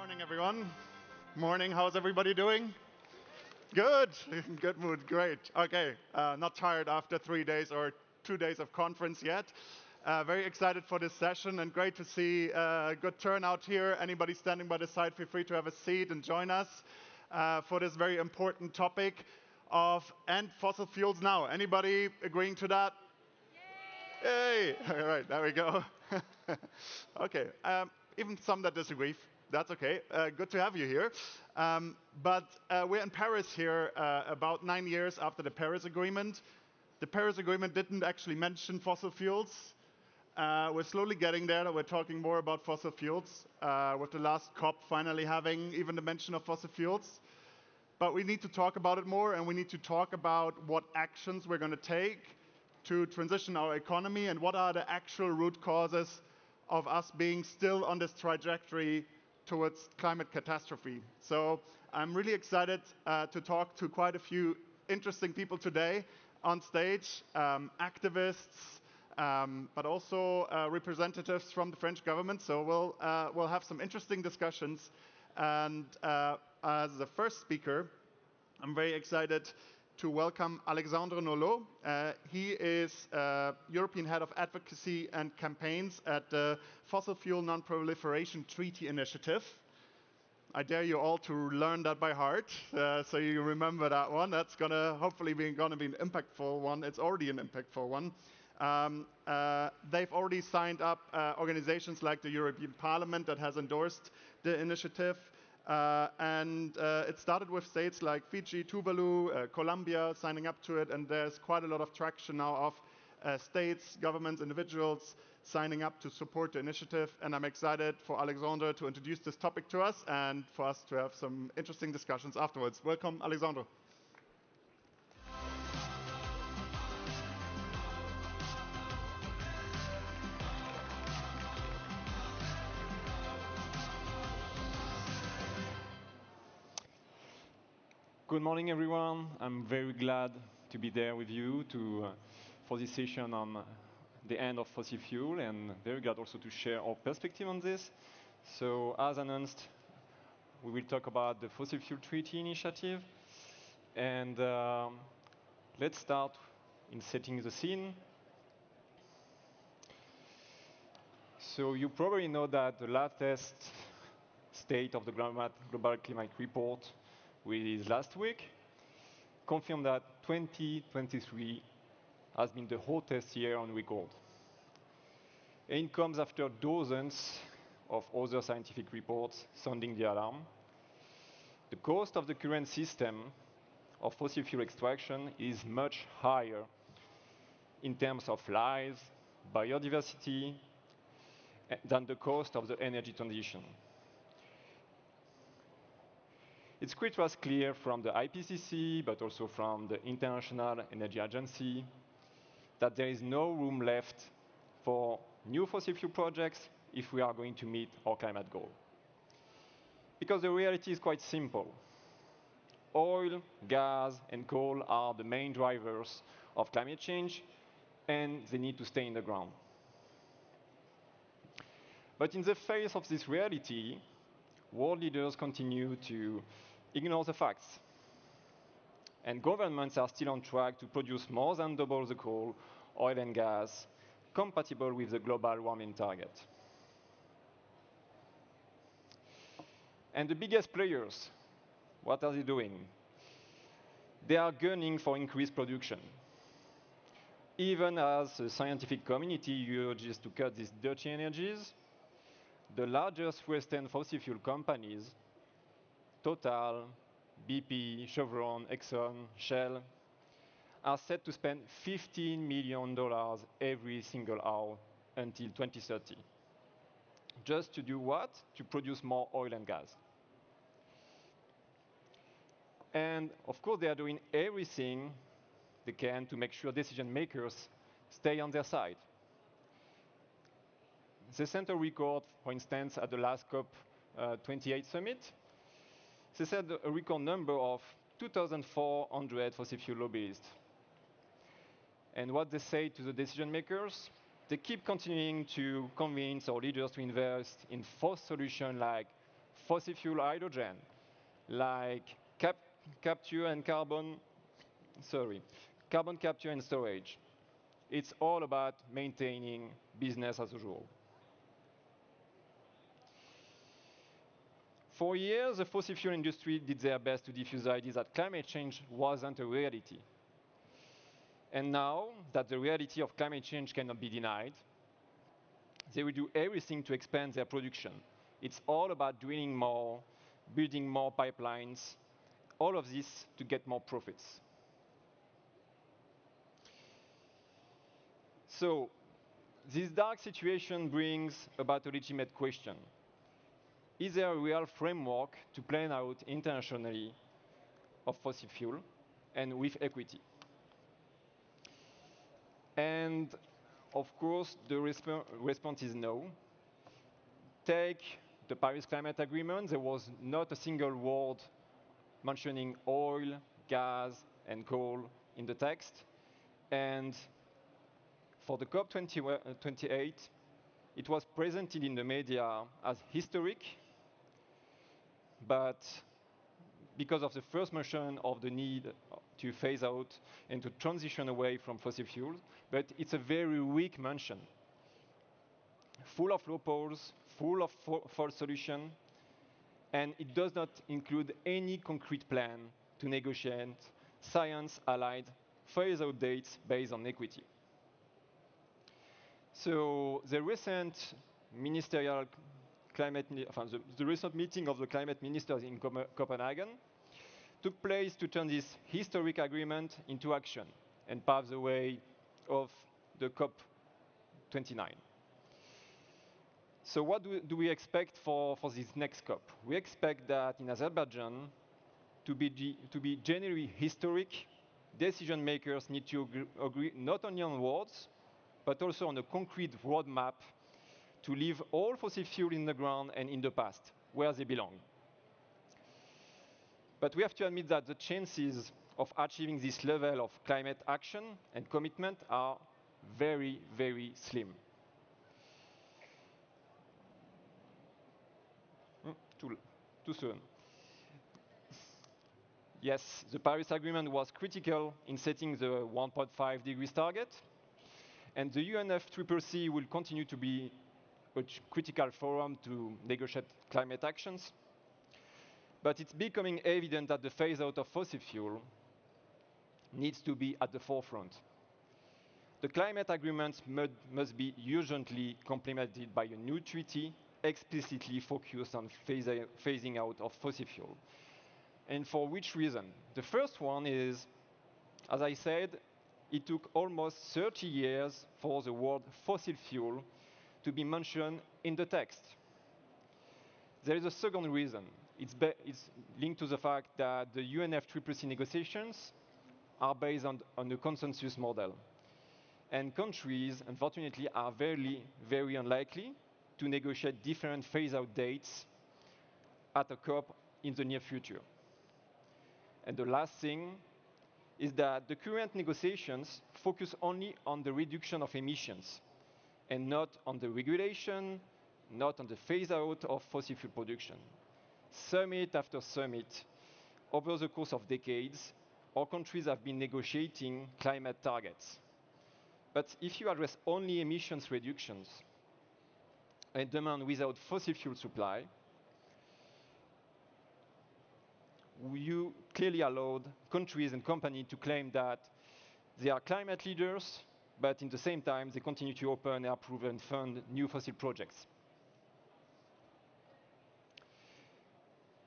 Morning, everyone. Morning. How's everybody doing? Good. Good mood. Great. Okay. Not tired after 3 days or 2 days of conference yet. Very excited for this session and great to see a good turnout here. Anybody standing by the side, feel free to have a seat and join us for this very important topic of end fossil fuels now. Anybody agreeing to that? Yay! All right, there we go. Okay, even some that disagree, that's okay. Good to have you here. But we're in Paris here about 9 years after the Paris Agreement. The Paris Agreement didn't actually mention fossil fuels. We're slowly getting there. We're talking more about fossil fuels, with the last COP finally having even the mention of fossil fuels. But we need to talk about it more, and we need to talk about what actions we're going to take to transition our economy and what are the actual root causes of us being still on this trajectory towards climate catastrophe. So I'm really excited to talk to quite a few interesting people today on stage, activists, but also representatives from the French government. So we'll have some interesting discussions. And as the first speaker, I'm very excited to welcome Alexandre Naulot. He is European Head of Advocacy and Campaigns at the Fossil Fuel Non-Proliferation Treaty Initiative. I dare you all to learn that by heart, so you remember that one. That's hopefully gonna be an impactful one. It's already an impactful one. They've already signed up organizations like the European Parliament that has endorsed the initiative. It started with states like Fiji, Tuvalu, Colombia signing up to it, and there's quite a lot of traction now of states, governments, individuals signing up to support the initiative. And I'm excited for Alexandre to introduce this topic to us and for us to have some interesting discussions afterwards. Welcome, Alexandre. Good morning, everyone. I'm very glad to be there with you for this session on the end of fossil fuel, and very glad also to share our perspective on this. So, as announced, we will talk about the Fossil Fuel Treaty Initiative, and let's start in setting the scene. So, you probably know that the latest state of the Global Climate Report released last week confirmed that 2023 has been the hottest year on record. And it comes after dozens of other scientific reports sounding the alarm. The cost of the current system of fossil fuel extraction is much higher in terms of lives, biodiversity, than the cost of the energy transition. It's quite was clear from the IPCC, but also from the International Energy Agency, that there is no room left for new fossil fuel projects if we are going to meet our climate goal. Because the reality is quite simple. Oil, gas, and coal are the main drivers of climate change, and they need to stay in the ground. But in the face of this reality, world leaders continue to ignore the facts. And governments are still on track to produce more than double the coal, oil, and gas compatible with the global warming target. And the biggest players, what are they doing? They are gunning for increased production. Even as the scientific community urges to cut these dirty energies, the largest Western fossil fuel companies, Total, BP, Chevron, Exxon, Shell, are set to spend $15 million every single hour until 2030. Just to do what? To produce more oil and gas. And of course, they are doing everything they can to make sure decision makers stay on their side. They sent a record, for instance, at the last COP28 summit. They said a record number of 2,400 fossil fuel lobbyists. And what they say to the decision makers, they keep continuing to convince our leaders to invest in false solutions like fossil fuel hydrogen, like capture and carbon capture and storage. It's all about maintaining business as usual. For years, the fossil fuel industry did their best to diffuse the idea that climate change wasn't a reality. And now that the reality of climate change cannot be denied, they will do everything to expand their production. It's all about drilling more, building more pipelines, all of this to get more profits. So this dark situation brings about a legitimate question. Is there a real framework to plan out internationally of fossil fuel and with equity? And of course, the response is no. Take the Paris Climate Agreement. There was not a single word mentioning oil, gas, and coal in the text. And for the COP28, it was presented in the media as historic, but because of the first mention of the need to phase out and to transition away from fossil fuels, but it's a very weak mention, full of loopholes, full of false solutions, and it does not include any concrete plan to negotiate science-allied phase-out dates based on equity. So the recent ministerial the recent meeting of the climate ministers in Copenhagen took place to turn this historic agreement into action and pave the way of the COP29. So what do we expect for this next COP? We expect that in Azerbaijan, to be genuinely historic, decision makers need to agree not only on words, but also on a concrete roadmap to leave all fossil fuel in the ground and in the past, where they belong. But we have to admit that the chances of achieving this level of climate action and commitment are very, very slim. Too soon. Yes, the Paris Agreement was critical in setting the 1.5 degrees target, and the UNFCCC will continue to be a critical forum to negotiate climate actions. But it's becoming evident that the phase-out of fossil fuel needs to be at the forefront. The climate agreements must be urgently complemented by a new treaty explicitly focused on phasing out of fossil fuel. And for which reason? The first one is, as I said, it took almost 30 years for the word fossil fuel to be mentioned in the text. There is a second reason. It's linked to the fact that the UNFCCC negotiations are based on a consensus model. And countries, unfortunately, are very, very unlikely to negotiate different phase-out dates at a COP in the near future. And the last thing is that the current negotiations focus only on the reduction of emissions and not on the regulation, not on the phase-out of fossil fuel production. Summit after summit, over the course of decades, our countries have been negotiating climate targets. But if you address only emissions reductions and demand without fossil fuel supply, you clearly allowed countries and companies to claim that they are climate leaders, but in the same time, they continue to open, approve, and fund new fossil projects.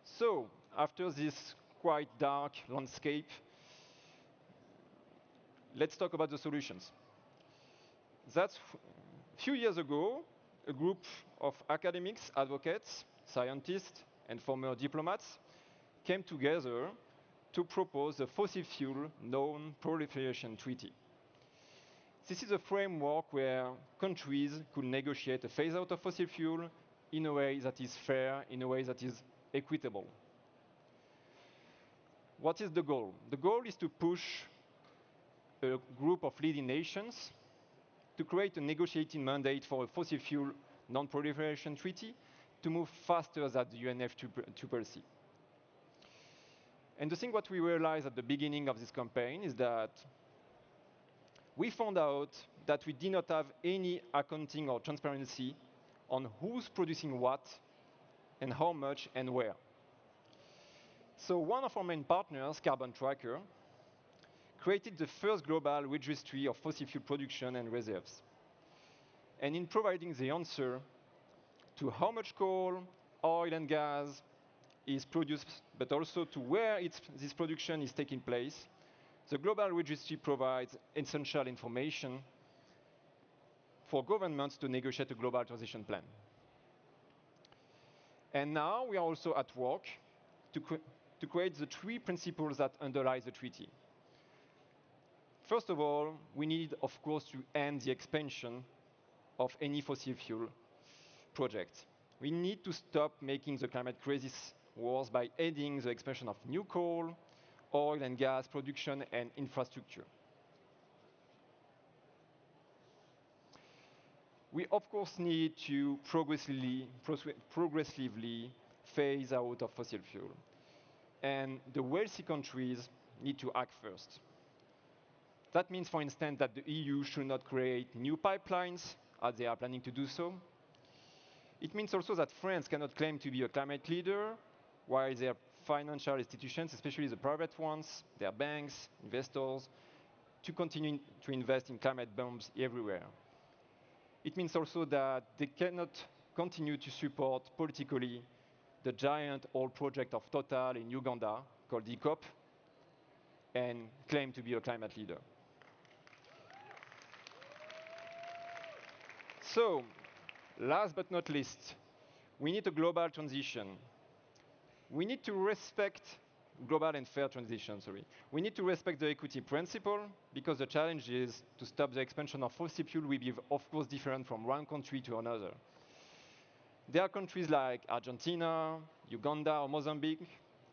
So, after this quite dark landscape, let's talk about the solutions. That's a few years ago, a group of academics, advocates, scientists, and former diplomats came together to propose a fossil fuel Non-Proliferation Treaty. This is a framework where countries could negotiate a phase-out of fossil fuel in a way that is fair, in a way that is equitable. What is the goal? The goal is to push a group of leading nations to create a negotiating mandate for a fossil fuel non-proliferation treaty to to move faster than the UNFCCC. And the thing what we realized at the beginning of this campaign is that we found out that we did not have any accounting or transparency on who's producing what and how much and where. So one of our main partners, Carbon Tracker, created the first global registry of fossil fuel production and reserves. And in providing the answer to how much coal, oil, and gas is produced, but also to where this production is taking place, the global registry provides essential information for governments to negotiate a global transition plan. And now we are also at work to create the three principles that underlie the treaty. First of all, we need, of course, to end the expansion of any fossil fuel project. We need to stop making the climate crisis worse by aiding the expansion of new coal, oil and gas production and infrastructure. We, of course, need to progressively phase out of fossil fuel. And the wealthy countries need to act first. That means, for instance, that the EU should not create new pipelines, as they are planning to do so. It means also that France cannot claim to be a climate leader, while their financial institutions, especially the private ones, their banks, investors, to continue to invest in climate bombs everywhere. It means also that they cannot continue to support politically the giant oil project of Total in Uganda, called ECOP, and claim to be a climate leader. So, last but not least, we need a global transition. We need to respect global and fair transition, We need to respect the equity principle, because the challenge is to stop the expansion of fossil fuel will be, of course, different from one country to another. There are countries like Argentina, Uganda, or Mozambique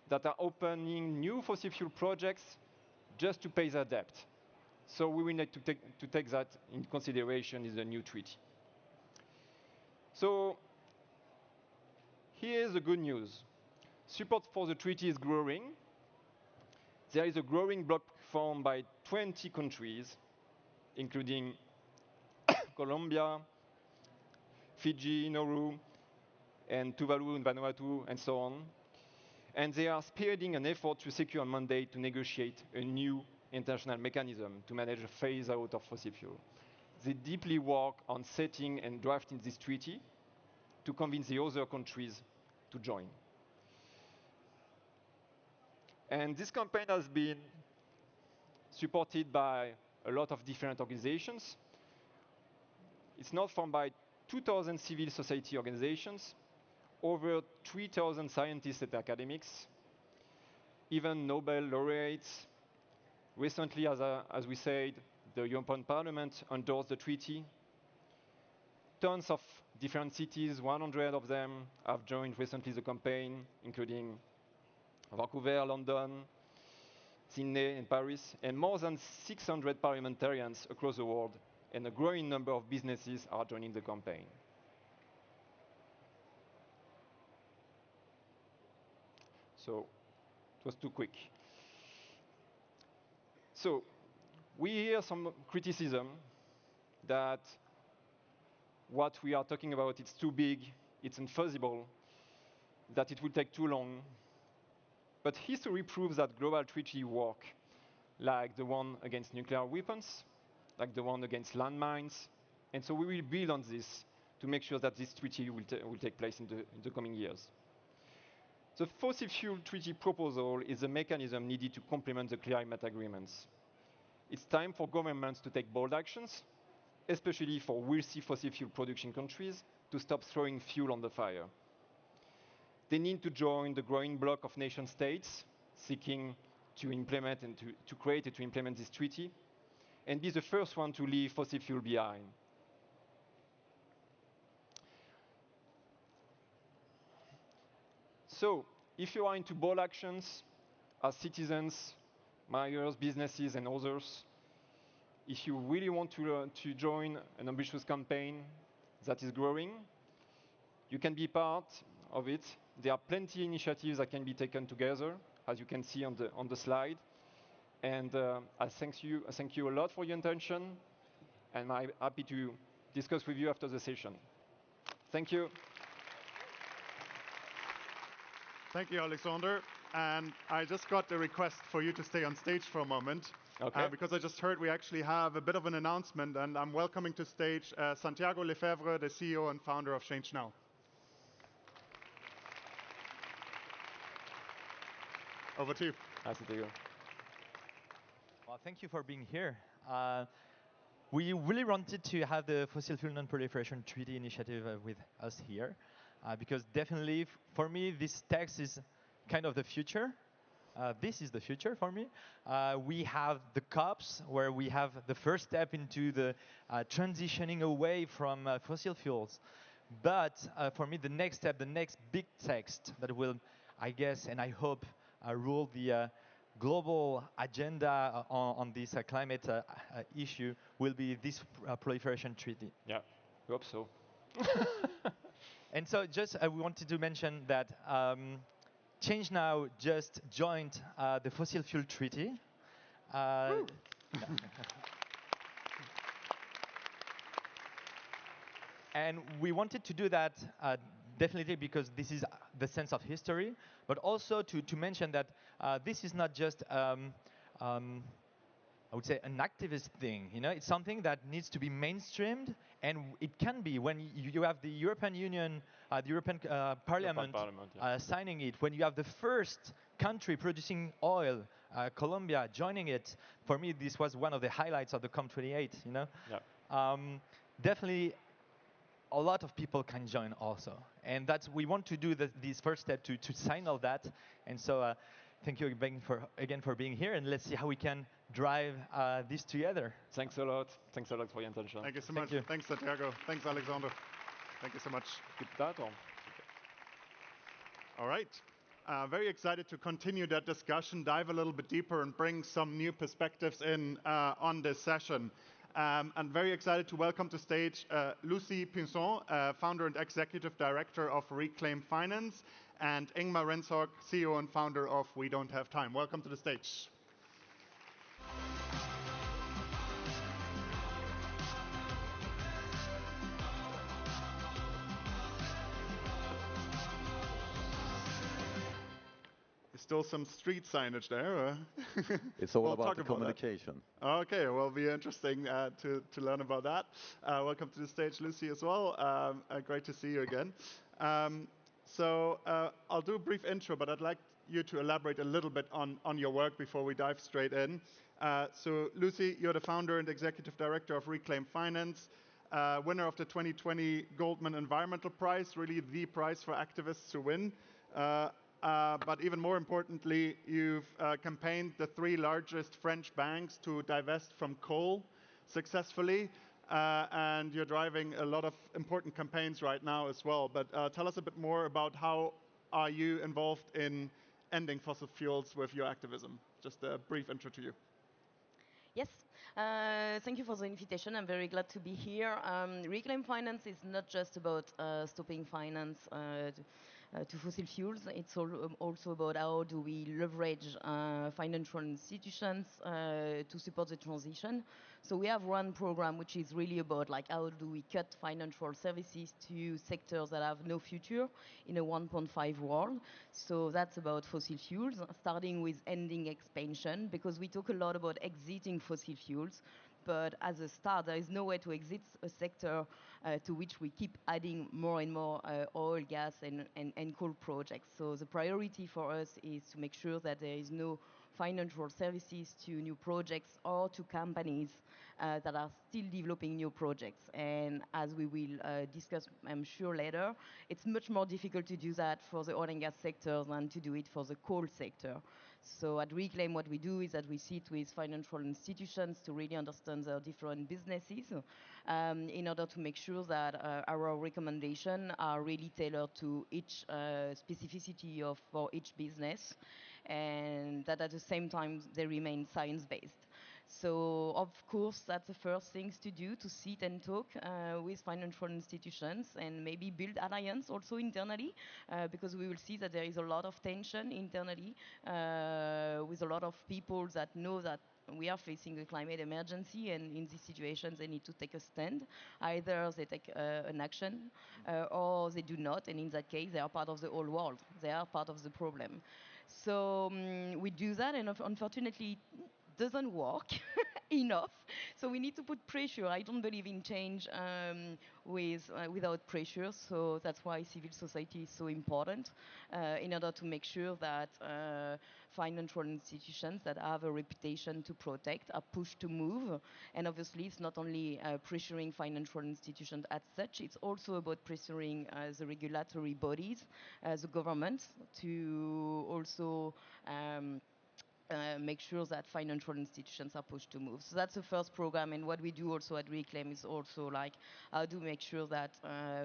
that are opening new fossil fuel projects just to pay their debt. So we will need to take that in consideration in the new treaty. So here's the good news. Support for the treaty is growing. There is a growing bloc formed by 20 countries, including Colombia, Fiji, Nauru, and Tuvalu and Vanuatu, and so on. And they are spearheading an effort to secure a mandate to negotiate a new international mechanism to manage a phase out of fossil fuel. They deeply work on setting and drafting this treaty to convince the other countries to join. And this campaign has been supported by a lot of different organizations. It's now formed by 2,000 civil society organizations, over 3,000 scientists and academics, even Nobel laureates. Recently, as we said, the European Parliament endorsed the treaty. Tons of different cities, 100 of them, have joined recently the campaign, including Vancouver, London, Sydney, and Paris, and more than 600 parliamentarians across the world, and a growing number of businesses are joining the campaign. So it was too quick. So we hear some criticism that what we are talking about, it's too big, it's infeasible, that it will take too long. But history proves that global treaties work, like the one against nuclear weapons, like the one against landmines. And so we will build on this to make sure that this treaty will take place in the coming years. The fossil fuel treaty proposal is a mechanism needed to complement the climate agreements. It's time for governments to take bold actions, especially for wealthy fossil fuel production countries, to stop throwing fuel on the fire. They need to join the growing bloc of nation states seeking to implement and to create and to implement this treaty, and be the first one to leave fossil fuel behind. So, if you are into bold actions as citizens, mayors, businesses, and others, if you really want to join an ambitious campaign that is growing, You can be part of it. There are plenty of initiatives that can be taken together, as you can see on the slide. And I thank you a lot for your attention, and I'm happy to discuss with you after the session. Thank you. Thank you, Alexandre. And I just got the request for you to stay on stage for a moment. Okay. Because I just heard we actually have a bit of an announcement, and I'm welcoming to stage Santiago Lefebvre, the CEO and founder of ChangeNOW. Over to you. Nice to you. Well, thank you for being here. We really wanted to have the Fossil Fuel Non-Proliferation Treaty Initiative with us here, because definitely, for me, this text is kind of the future. This is the future for me. We have the COPs, where we have the first step into the transitioning away from fossil fuels. But for me, the next step, the next big text that will, I guess, and I hope, rule the global agenda on this climate issue will be this proliferation treaty. Yeah, we hope so. And so just we wanted to mention that ChangeNOW just joined the Fossil Fuel Treaty. And we wanted to do that definitely because this is the sense of history, but also to mention that this is not just I would say an activist thing. You know, it's something that needs to be mainstreamed, and it can be when you have the European Union, the European Parliament, yeah. signing it. When you have the first country producing oil, Colombia, joining it. For me, this was one of the highlights of the COP28. You know, yeah. Definitely. A lot of people can join also, and that's we want to do this first step to sign all that. And so thank you again for being here, and let's see how we can drive this together. Thanks a lot. Thanks a lot for your attention. Thank you so much. Thanks, Santiago. Thanks, Alexandre. Thank you so much. Keep that on. All right. Very excited to continue that discussion, dive a little bit deeper, and bring some new perspectives in on this session. I'm very excited to welcome to stage Lucie Pinson, founder and executive director of Reclaim Finance, and Ingmar Rentzhog, CEO and founder of We Don't Have Time. Welcome to the stage. Still some street signage there? Or? It's all about the communication. Okay, well, be interesting to learn about that. Welcome to the stage, Lucie, as well. Great to see you again. So I'll do a brief intro, but I'd like you to elaborate a little bit on your work before we dive straight in. So Lucie, you're the founder and executive director of Reclaim Finance, winner of the 2020 Goldman Environmental Prize, really the prize for activists to win. But even more importantly, you've campaigned the 3 largest French banks to divest from coal successfully, and you're driving a lot of important campaigns right now as well. But tell us a bit more about how are you involved in ending fossil fuels with your activism? Just a brief intro to you. Yes, thank you for the invitation. I'm very glad to be here. Reclaim Finance is not just about stopping finance to fossil fuels. It's also about how do we leverage financial institutions to support the transition. So we have one program which is really about like how do we cut financial services to sectors that have no future in a 1.5 world. So that's about fossil fuels, starting with ending expansion, because we talk a lot about exiting fossil fuels. But as a start, there is no way to exit a sector to which we keep adding more and more oil, gas, and coal projects. So the priority for us is to make sure that there is no financial services to new projects or to companies that are still developing new projects. And as we will discuss, I'm sure, later, it's much more difficult to do that for the oil and gas sector than to do it for the coal sector. So at Reclaim, what we do is that we sit with financial institutions to really understand their different businesses in order to make sure that our recommendations are really tailored to each specificity for each business, and that at the same time they remain science-based. So of course, that's the first things to do, to sit and talk with financial institutions and maybe build alliance also internally, because we will see that there is a lot of tension internally with a lot of people that know that we are facing a climate emergency, and in these situations they need to take a stand. Either they take an action or they do not, and in that case they are part of the whole world. They are part of the problem. So we do that, and unfortunately it doesn't work enough. So we need to put pressure. I don't believe in change without pressure. So that's why civil society is so important in order to make sure that financial institutions that have a reputation to protect are pushed to move. And obviously, it's not only pressuring financial institutions as such, it's also about pressuring the regulatory bodies, the governments, to also make sure that financial institutions are pushed to move. So that's the first program, and what we do also at Reclaim is also like how to make sure that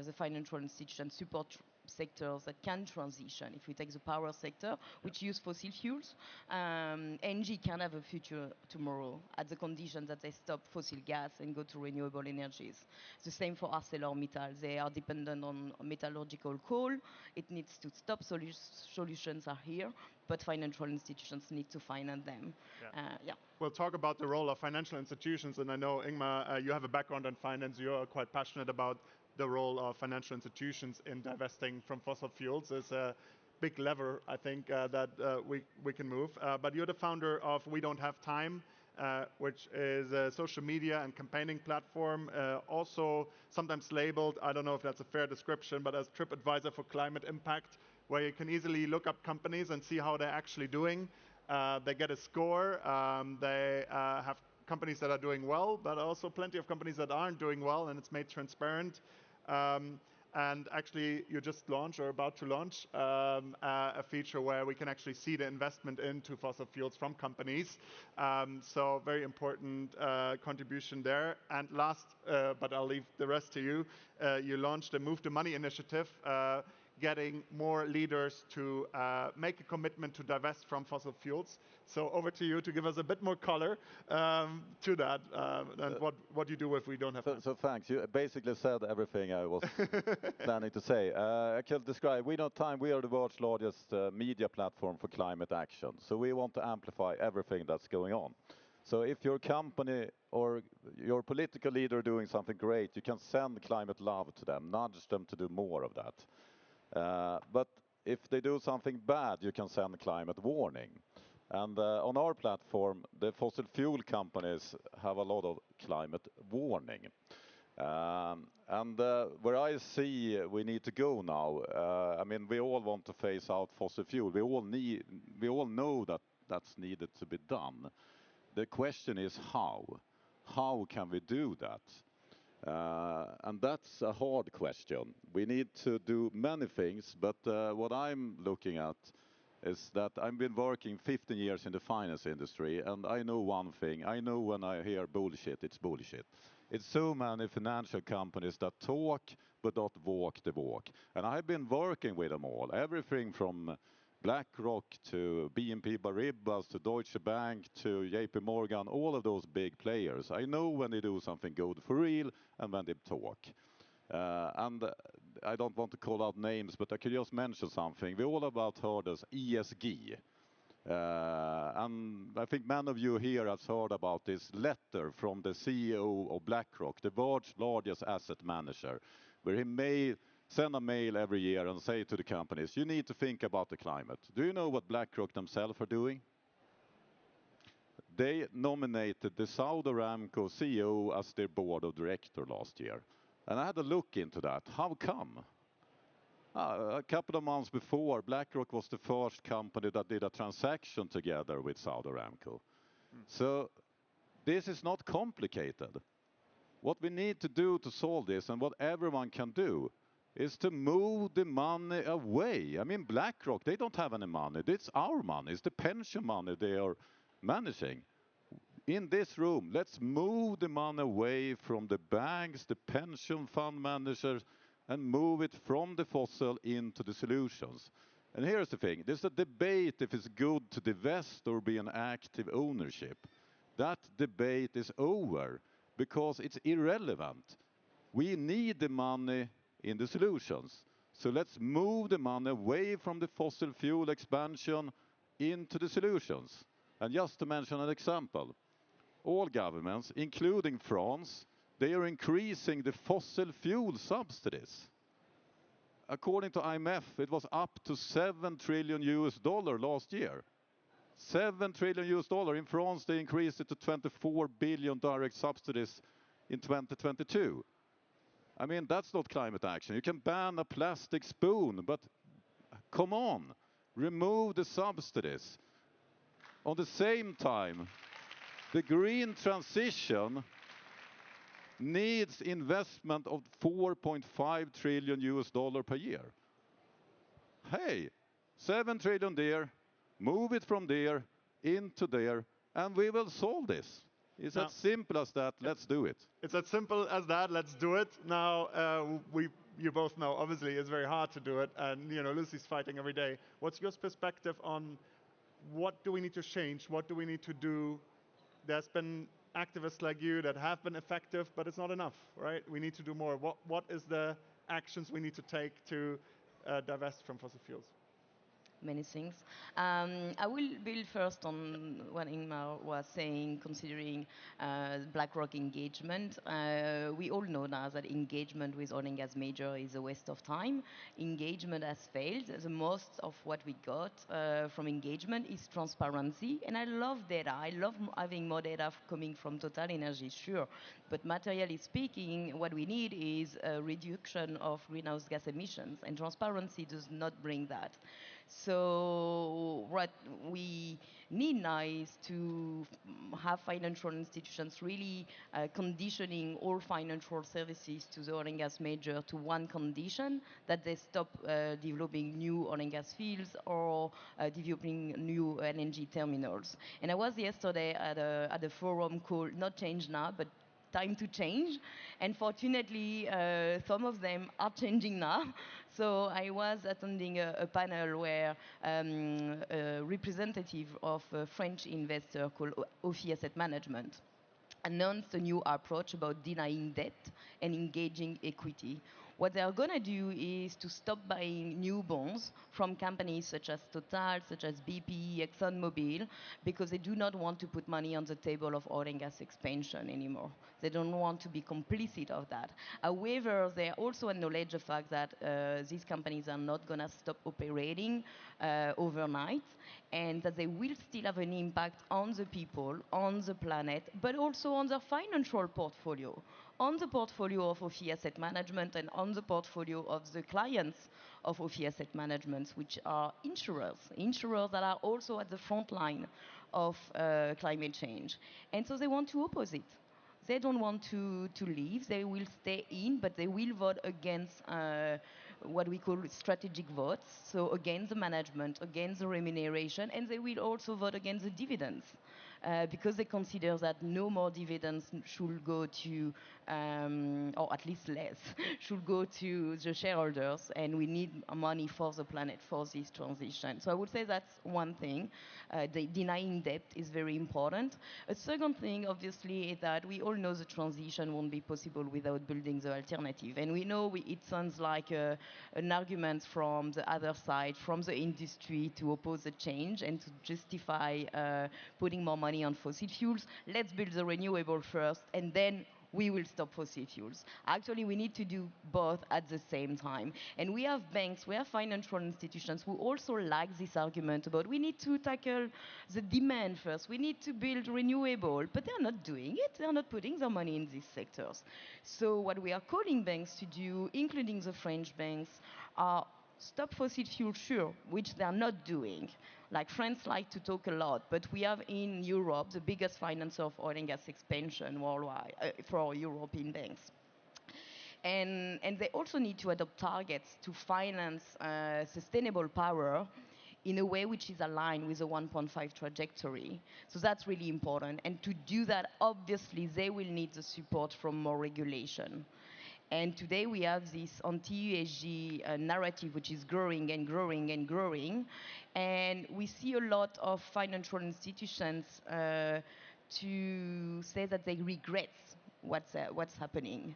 the financial institutions support sectors that can transition. If we take the power sector, which use fossil fuels, NG can have a future tomorrow at the condition that they stop fossil gas and go to renewable energies. The same for ArcelorMittal. They are dependent on metallurgical coal. It needs to stop. Solutions are here, but financial institutions need to finance them. We'll talk about the role of financial institutions, and I know, Ingmar, you have a background in finance. You're quite passionate about the role of financial institutions in divesting from fossil fuels. Is a big lever, I think, that we can move. But you're the founder of We Don't Have Time, which is a social media and campaigning platform, also sometimes labeled, I don't know if that's a fair description, but as TripAdvisor for climate impact, where you can easily look up companies and see how they're actually doing. They get a score. They have companies that are doing well, but also plenty of companies that aren't doing well, and it's made transparent. And actually, you just launched or about to launch a feature where we can actually see the investment into fossil fuels from companies. So very important contribution there. And last, but I'll leave the rest to you, you launched a Move the Money initiative, getting more leaders to make a commitment to divest from fossil fuels. So over to you to give us a bit more color to that and what you do if we don't have time. So thanks. You basically said everything I was planning to say. I can describe, We Don't Have Time, we are the world's largest media platform for climate action. So we want to amplify everything that's going on. So if your company or your political leader doing something great, you can send climate love to them, nudge them to do more of that. But if they do something bad, you can send climate warning. And on our platform, the fossil fuel companies have a lot of climate warning. And where I see we need to go now, I mean, we all want to phase out fossil fuel. We all know that that's needed to be done. The question is how? How can we do that? And that's a hard question. We need to do many things, but what I'm looking at is that I've been working 15 years in the finance industry, and I know one thing. I know when I hear bullshit, it's bullshit. It's so many financial companies that talk but not walk the walk. And I've been working with them all, everything from BlackRock to BNP Paribas to Deutsche Bank to JP Morgan, all of those big players. I know when they do something good for real and when they talk. And I don't want to call out names, but I could just mention something. We all about heard as ESG. And I think many of you here have heard about this letter from the CEO of BlackRock, the world's largest asset manager, where he may send a mail every year and say to the companies, you need to think about the climate. Do you know what BlackRock themselves are doing? They nominated the Saudi Aramco CEO as their board of director last year. And I had a look into that. How come? A couple of months before, BlackRock was the first company that did a transaction together with Saudi Aramco. So this is not complicated. What we need to do to solve this, and what everyone can do, is to move the money away. I mean, BlackRock, they don't have any money. It's our money. It's the pension money they are managing. In this room, let's move the money away from the banks, the pension fund managers, and move it from the fossil into the solutions. And here's the thing. There's a debate if it's good to divest or be an active ownership. that debate is over because it's irrelevant. We need the money in the solutions. So let's move the money away from the fossil fuel expansion into the solutions. And just to mention an example, all governments, including France, they are increasing the fossil fuel subsidies. According to IMF, it was up to $7 trillion last year. $7 trillion. In France, they increased it to 24 billion direct subsidies in 2022. I mean, that's not climate action. You can ban a plastic spoon, but come on, remove the subsidies. On the same time, the green transition needs investment of $4.5 trillion per year. Hey, 7 trillion there, move it from there into there, and we will solve this. It's as simple as that. Let's do it. It's as simple as that. Let's do it. Now, you both know, obviously, it's very hard to do it, and Lucie's fighting every day. What's your perspective on what do we need to change? What do we need to do? There's been activists like you that have been effective, but it's not enough, right? We need to do more. What is the actions we need to take to divest from fossil fuels? Many things. I will build first on what Ingmar was saying, considering BlackRock engagement. We all know now that engagement with oil and gas major is a waste of time. Engagement has failed. The most of what we got from engagement is transparency, and I love data. I love having more data coming from Total Energy, sure, but materially speaking, what we need is a reduction of greenhouse gas emissions, and transparency does not bring that. So what we need now is to have financial institutions really conditioning all financial services to the oil and gas major to one condition, that they stop developing new oil and gas fields or developing new LNG terminals. And I was yesterday at a forum called not ChangeNOW, but Time to Change, and fortunately some of them are changing now. So I was attending a panel where a representative of a French investor called Ophi Asset Management announced a new approach about denying debt and engaging equity. What they are going to do is to stop buying new bonds from companies such as Total, such as BP, ExxonMobil, because they do not want to put money on the table of oil and gas expansion anymore. They don't want to be complicit of that. However, they also acknowledge the fact that these companies are not going to stop operating overnight, and that they will still have an impact on the people, on the planet, but also on their financial portfolio, on the portfolio of Ophi Asset Management and on the portfolio of the clients of Ophi Asset Management, which are insurers that are also at the front line of climate change. And so they want to oppose it. They don't want to leave. They will stay in, but they will vote against what we call strategic votes, so against the management, against the remuneration, and they will also vote against the dividends. Because they consider that no more dividends should go to, or at least less, should go to the shareholders, and we need money for the planet for this transition. So I would say that's one thing. Denying debt is very important. A second thing, obviously, is that we all know the transition won't be possible without building the alternative. And we know it sounds like an argument from the other side, from the industry, to oppose the change and to justify putting more money on fossil fuels. Let's build the renewable first, and then we will stop fossil fuels. Actually, we need to do both at the same time. And we have banks, we have financial institutions who also like this argument about we need to tackle the demand first, we need to build renewable, but they're not doing it. They're not putting their money in these sectors. So what we are calling banks to do, including the French banks, are stop fossil fuel, sure, which they're not doing. Like France like to talk a lot, but we have in Europe the biggest financer of oil and gas expansion worldwide for European banks. And they also need to adopt targets to finance sustainable power in a way which is aligned with the 1.5 trajectory. So that's really important. And to do that, obviously, they will need the support from more regulation. And today we have this anti-ESG narrative which is growing and growing and growing. And we see a lot of financial institutions to say that they regret what's happening.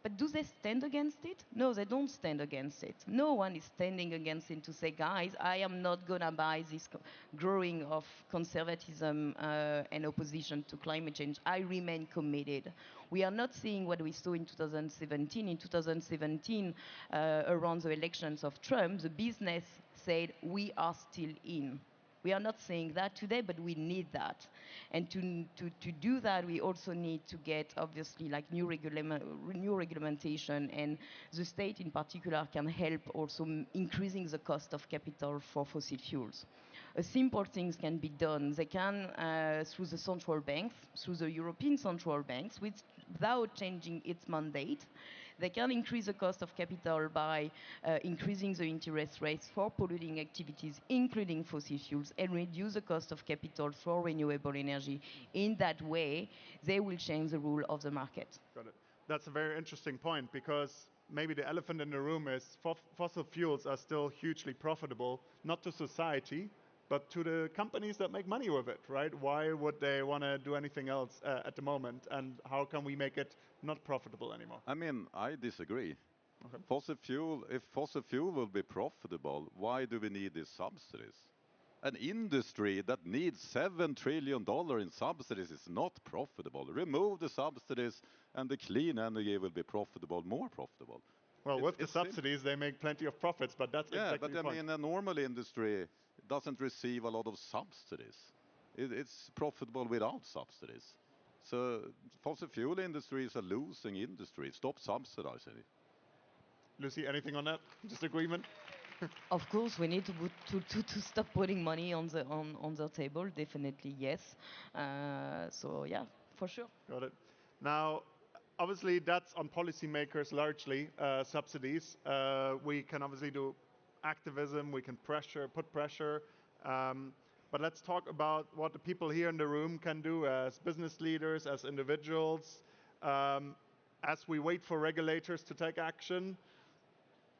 But do they stand against it? No, they don't stand against it. No one is standing against it to say, guys, I am not going to buy this growing of conservatism and opposition to climate change. I remain committed. We are not seeing what we saw in 2017. In 2017, around the elections of Trump, the business said, we are still in. We are not saying that today, but we need that. And to do that, we also need to get, obviously, like new regulation, and the state in particular can help also increasing the cost of capital for fossil fuels. Simple things can be done. They can, through the central banks, through the European central banks, without changing its mandate, they can increase the cost of capital by increasing the interest rates for polluting activities, including fossil fuels, and reduce the cost of capital for renewable energy. In that way, they will change the rule of the market. Got it. That's a very interesting point, because maybe the elephant in the room is fossil fuels are still hugely profitable, not to society, but to the companies that make money with it, right? Why would they want to do anything else at the moment? And how can we make it not profitable anymore? I mean, I disagree. Okay. If fossil fuel will be profitable, why do we need these subsidies? An industry that needs $7 trillion in subsidies is not profitable. Remove the subsidies and the clean energy will be profitable, more profitable. Well, with the subsidies, they make plenty of profits, but that's exactly the point. I mean, a normal industry doesn't receive a lot of subsidies. It's profitable without subsidies. So fossil fuel industry is a losing industry. Stop subsidizing it. Lucie, anything on that? Disagreement? Of course, we need to stop putting money on the table. Definitely, yes. So yeah, for sure. Got it. Now, obviously, that's on policymakers largely, subsidies. We can obviously do activism. We can put pressure. But let's talk about what the people here in the room can do as business leaders, as individuals, as we wait for regulators to take action.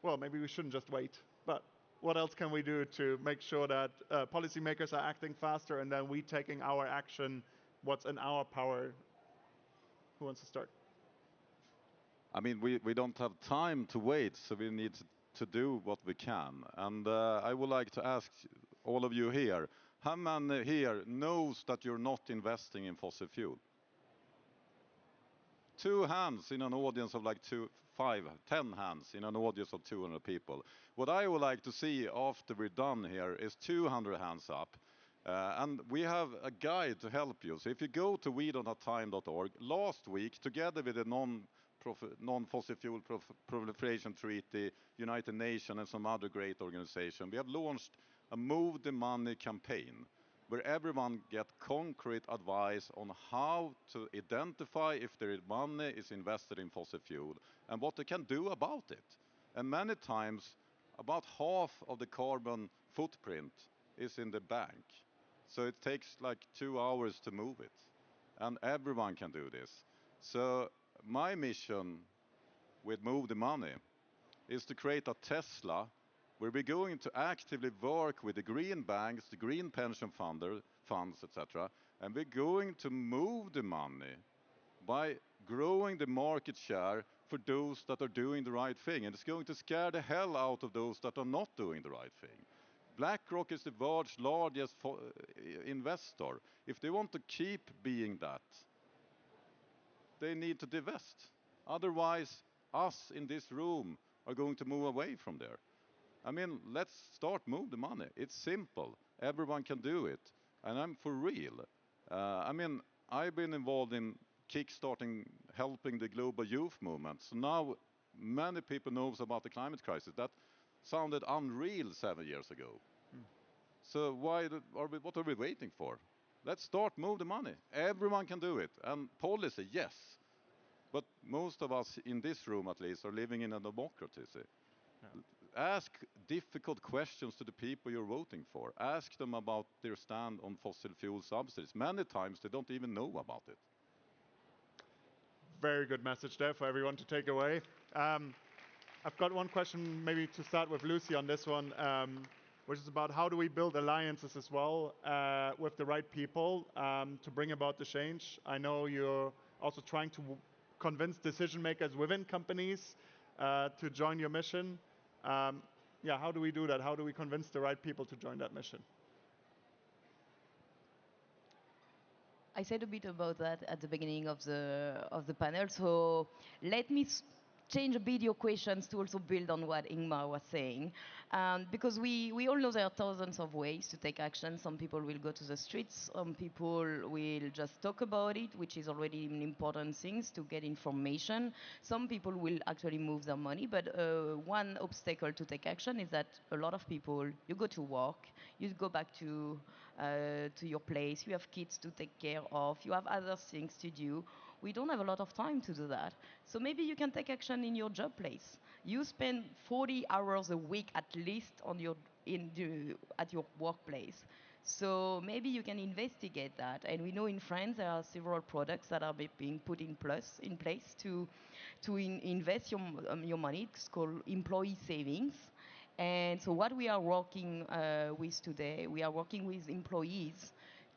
Well, maybe we shouldn't just wait, but what else can we do to make sure that policymakers are acting faster and then we taking our action, what's in our power? Who wants to start? I mean, we don't have time to wait, so we need to do what we can. And I would like to ask all of you here, how many here knows that you're not investing in fossil fuel? 2 hands in an audience of like 10 hands in an audience of 200 people. What I would like to see after we're done here is 200 hands up. And we have a guide to help you. So if you go to wedon'thatime.org, last week, together with the Non-Fossil Fuel Proliferation Treaty, United Nations, and some other great organizations, we have launched a Move the Money campaign, where everyone gets concrete advice on how to identify if their money is invested in fossil fuel and what they can do about it. And many times, about half of the carbon footprint is in the bank. So it takes like 2 hours to move it. And everyone can do this. So my mission with Move the Money is to create a Tesla where we're going to actively work with the green banks, the green pension funds, etc. And we're going to move the money by growing the market share for those that are doing the right thing. And it's going to scare the hell out of those that are not doing the right thing. BlackRock is the world's largest investor. If they want to keep being that, they need to divest. Otherwise, us in this room are going to move away from there. I mean, let's start Move the Money. It's simple. Everyone can do it. And I'm for real. I mean, I've been involved in kickstarting, helping the global youth movement. So now many people know about the climate crisis. That sounded unreal 7 years ago. So what are we waiting for? Let's start Move the Money. Everyone can do it. And policy, yes. But most of us in this room, at least, are living in a democracy. Yeah. Ask difficult questions to the people you're voting for. Ask them about their stand on fossil fuel subsidies. Many times they don't even know about it. Very good message there for everyone to take away. I've got one question maybe to start with Lucie on this one. which is about how do we build alliances as well with the right people to bring about the change. I know you're also trying to convince decision makers within companies to join your mission. Yeah, how do we do that? How do we convince the right people to join that mission? I said a bit about that at the beginning of the panel. So let me change a bit your questions to also build on what Ingmar was saying. Because we all know there are thousands of ways to take action. Some people will go to the streets. Some people will just talk about it, which is already an important thing to get information. Some people will actually move their money. But one obstacle to take action is that a lot of people, you go to work, you go back to your place, you have kids to take care of, you have other things to do. We don't have a lot of time to do that. So maybe you can take action in your job place. You spend 40 hours a week at least at your workplace. So maybe you can investigate that. And we know in France there are several products that are being put in place to invest your money. It's called employee savings. And so what we are working with today, we are working with employees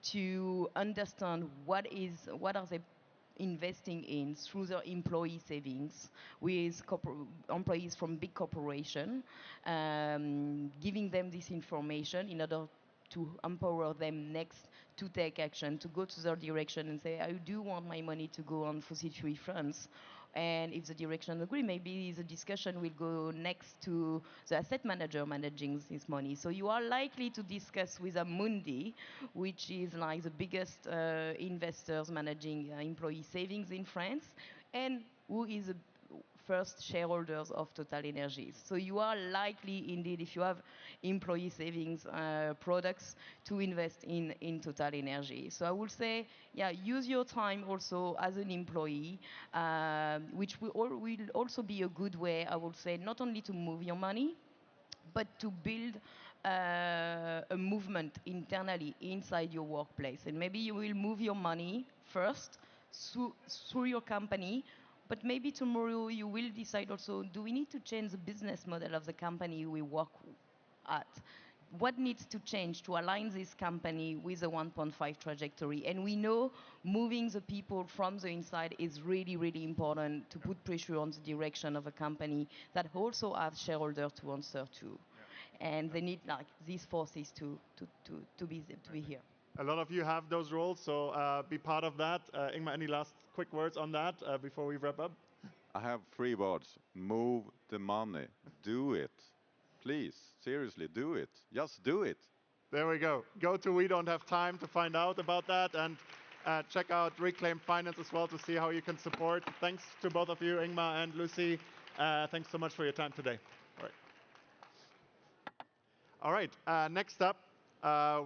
to understand what are they investing in through their employee savings with employees from big corporation, giving them this information in order to empower them next to take action, to go to their direction and say, I do want my money to go on fossil-free funds. And if the direction agree, maybe the discussion will go next to the asset manager managing this money. So you are likely to discuss with Amundi, which is like the biggest investors managing employee savings in France, and who is the first shareholders of Total Energies. So you are likely, indeed, if you have employee savings products, to invest in Total Energies. So I would say, yeah, use your time also as an employee, which will also be a good way, I would say, not only to move your money, but to build a movement internally inside your workplace. And maybe you will move your money first through your company, but maybe tomorrow you will decide also, do we need to change the business model of the company we work at? What needs to change to align this company with the 1.5 trajectory? And we know moving the people from the inside is really, really important to put pressure on the direction of a company that also has shareholders to answer to. And they need like these forces to be here. A lot of you have those roles, so be part of that. Ingmar, any last quick words on that before we wrap up? I have 3 words. Move the money. Do it. Please, seriously, do it. Just do it. There we go. Go to We Don't Have Time to find out about that, and check out Reclaim Finance as well to see how you can support. Thanks to both of you, Ingmar and Lucie. Thanks so much for your time today. All right. Next up,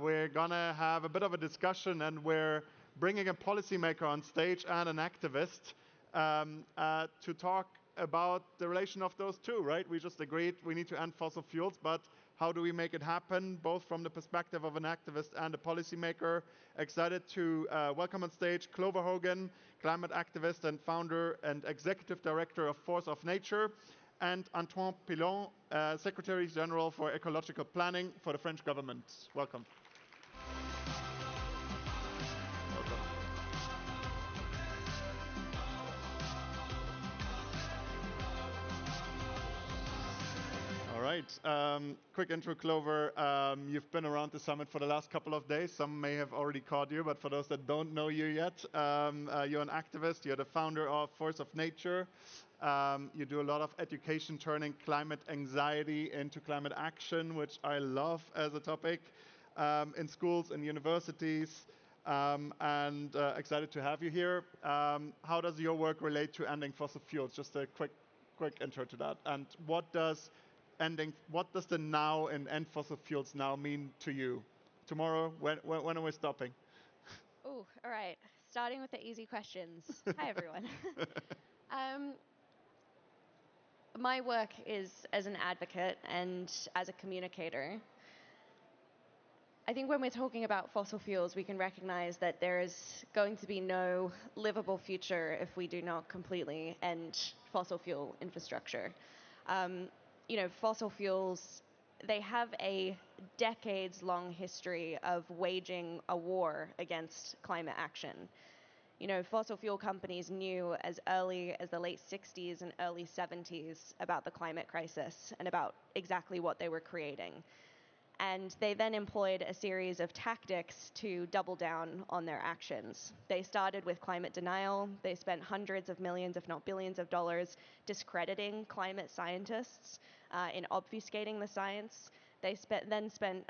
we're going to have a bit of a discussion, and we're bringing a policymaker on stage and an activist to talk about the relation of those two, right? We just agreed we need to end fossil fuels, but how do we make it happen, both from the perspective of an activist and a policymaker? Excited to welcome on stage Clover Hogan, climate activist and founder and executive director of Force of Nature, and Antoine Pellion, Secretary General for Ecological Planning for the French government. Welcome. All right. Quick intro, Clover. You've been around the summit for the last couple of days. Some may have already caught you, but for those that don't know you yet, you're an activist. You're the founder of Force of Nature. You do a lot of education, turning climate anxiety into climate action, which I love as a topic, in schools and universities. And excited to have you here. How does your work relate to ending fossil fuels? Just a quick intro to that. And what does the now and end fossil fuels now mean to you? Tomorrow, when are we stopping? Oh, all right. Starting with the easy questions. Hi, everyone. My work is as an advocate and as a communicator. I think when we're talking about fossil fuels, we can recognize that there is going to be no livable future if we do not completely end fossil fuel infrastructure. Fossil fuels, they have a decades-long history of waging a war against climate action. You know, fossil fuel companies knew as early as the late 60s and early 70s about the climate crisis and about exactly what they were creating. And they then employed a series of tactics to double down on their actions. They started with climate denial. They spent hundreds of millions, if not billions of dollars, discrediting climate scientists in obfuscating the science. They then spent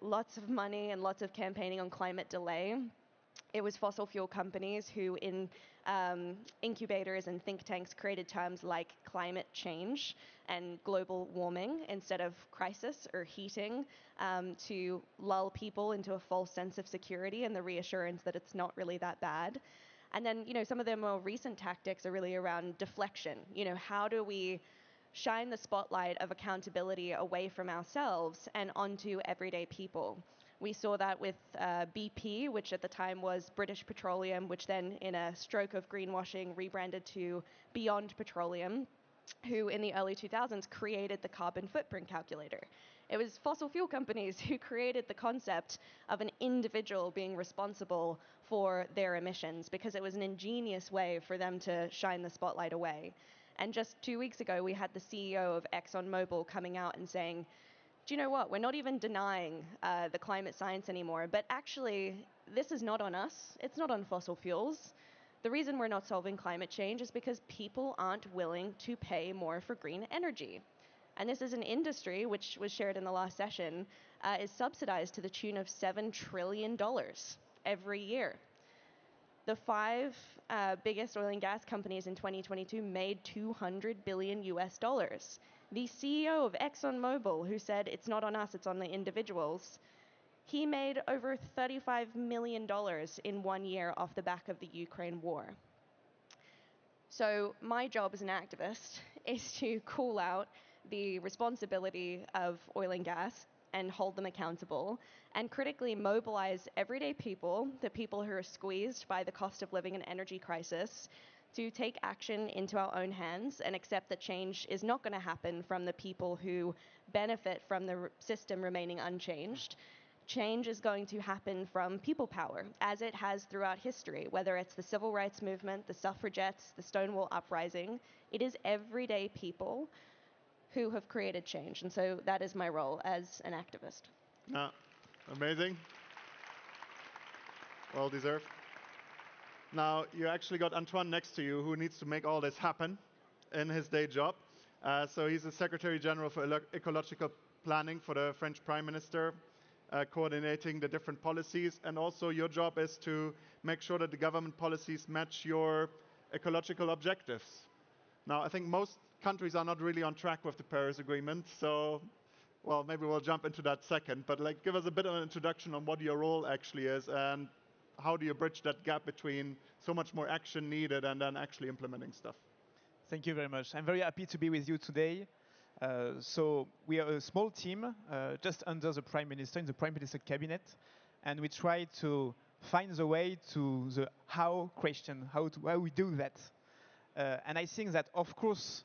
lots of money and lots of campaigning on climate delay. It was fossil fuel companies who, in incubators and think tanks, created terms like climate change and global warming instead of crisis or heating to lull people into a false sense of security and the reassurance that it's not really that bad. And then, you know, some of their more recent tactics are really around deflection. You know, how do we shine the spotlight of accountability away from ourselves and onto everyday people? We saw that with BP, which at the time was British Petroleum, which then, in a stroke of greenwashing, rebranded to Beyond Petroleum, who in the early 2000s created the carbon footprint calculator. It was fossil fuel companies who created the concept of an individual being responsible for their emissions, because it was an ingenious way for them to shine the spotlight away. And just 2 weeks ago, we had the CEO of ExxonMobil coming out and saying, do you know what? We're not even denying the climate science anymore, but actually, this is not on us. It's not on fossil fuels. The reason we're not solving climate change is because people aren't willing to pay more for green energy. And this is an industry, which was shared in the last session, is subsidized to the tune of $7 trillion every year. The 5 biggest oil and gas companies in 2022 made $200 billion US. The CEO of ExxonMobil, who said it's not on us, it's on the individuals, he made over $35 million in 1 year off the back of the Ukraine war. So my job as an activist is to call out the responsibility of oil and gas and hold them accountable, and critically mobilize everyday people, the people who are squeezed by the cost of living and energy crisis, to take action into our own hands and accept that change is not going to happen from the people who benefit from the system remaining unchanged. Change is going to happen from people power, as it has throughout history, whether it's the civil rights movement, the suffragettes, the Stonewall Uprising. It is everyday people who have created change. And so that is my role as an activist. Amazing. Well deserved. Now, you actually got Antoine next to you, who needs to make all this happen in his day job. So he's the Secretary General for Ecological Planning for the French Prime Minister, coordinating the different policies. And also your job is to make sure that the government policies match your ecological objectives. Now, I think most countries are not really on track with the Paris Agreement. So, well, maybe we'll jump into that second. But give us a bit of an introduction on what your role actually is, and how do you bridge that gap between so much more action needed and then actually implementing stuff? Thank you very much. I'm very happy to be with you today. So we are a small team just under the Prime Minister, in the Prime Minister cabinet, and we try to find the way to the how question, how we do that. And I think that, of course,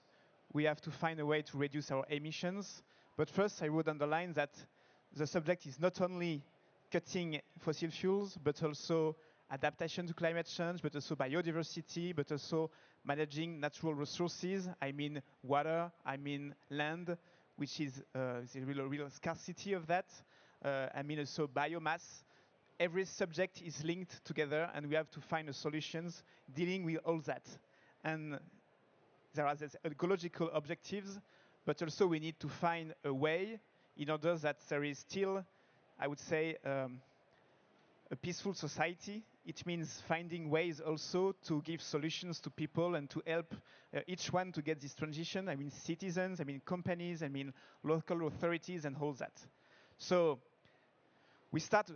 we have to find a way to reduce our emissions. But first, I would underline that the subject is not only cutting fossil fuels, but also adaptation to climate change, but also biodiversity, but also managing natural resources. I mean water, I mean land, which is a real scarcity of that. I mean also biomass. Every subject is linked together, and we have to find solutions dealing with all that. And there are these ecological objectives, but also we need to find a way in order that there is still, I would say, a peaceful society. It means finding ways also to give solutions to people and to help each one to get this transition. I mean citizens, I mean companies, I mean local authorities and all that. So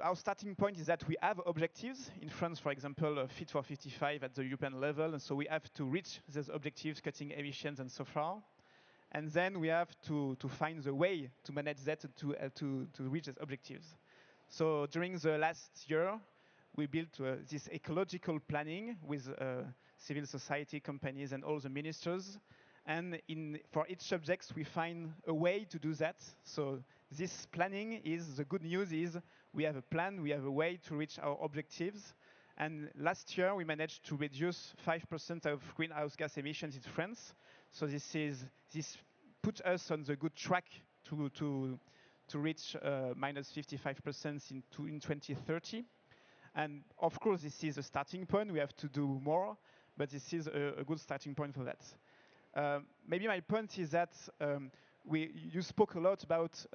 our starting point is that we have objectives. In France, for example, Fit for 55 at the European level, and so we have to reach those objectives, cutting emissions and so far. And then we have to find the way to manage that to reach those objectives. So during the last year, we built this ecological planning with civil society companies and all the ministers. And for each subject, we find a way to do that. So this planning is, the good news is we have a plan, we have a way to reach our objectives. And last year, we managed to reduce 5% of greenhouse gas emissions in France. So this put us on the good track to reach minus 55% in 2030. And of course, this is a starting point. We have to do more, but this is a good starting point for that. Maybe my point is that you spoke a lot about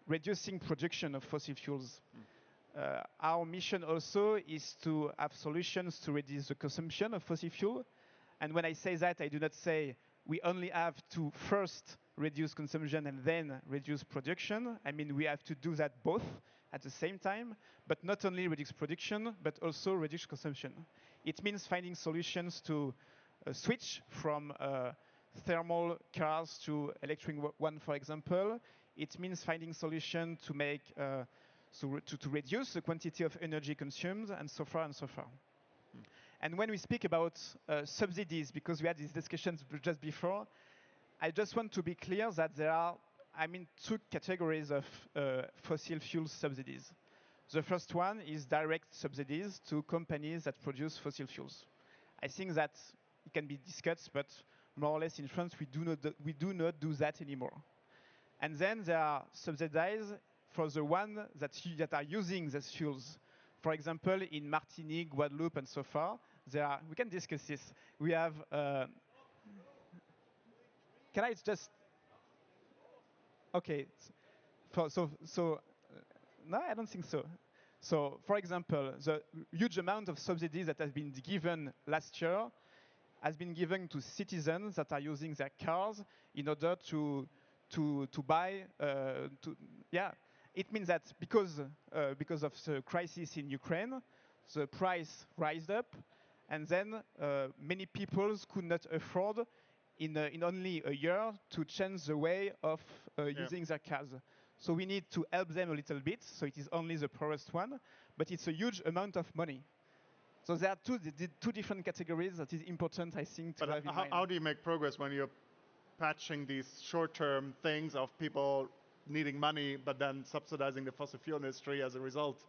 reducing production of fossil fuels. Our mission also is to have solutions to reduce the consumption of fossil fuel. And when I say that, I do not say we only have to first reduce consumption and then reduce production. I mean, we have to do that both at the same time, but not only reduce production, but also reduce consumption. It means finding solutions to switch from thermal cars to electric one, for example. It means finding solutions to make to reduce the quantity of energy consumed, and so far and so far. And when we speak about subsidies, because we had these discussions just before, I just want to be clear that there are, two categories of fossil fuel subsidies. The first one is direct subsidies to companies that produce fossil fuels. I think that it can be discussed, but more or less in France, we do not do that anymore. And then there are subsidies for the ones that are using these fuels. For example, in Martinique, Guadeloupe, and so far, we can discuss this. We have. Can I just? Okay. No, I don't think so. So, for example, the huge amount of subsidies that has been given last year has been given to citizens that are using their cars in order to buy. It means that because of the crisis in Ukraine, the price rised up, and then many people could not afford in only a year to change the way of using their cars. So we need to help them a little bit. So it is only the poorest one, but it's a huge amount of money. So there are two different categories that is important, I think, to have in mind. How do you make progress when you're patching these short-term things of people needing money, but then subsidizing the fossil fuel industry as a result?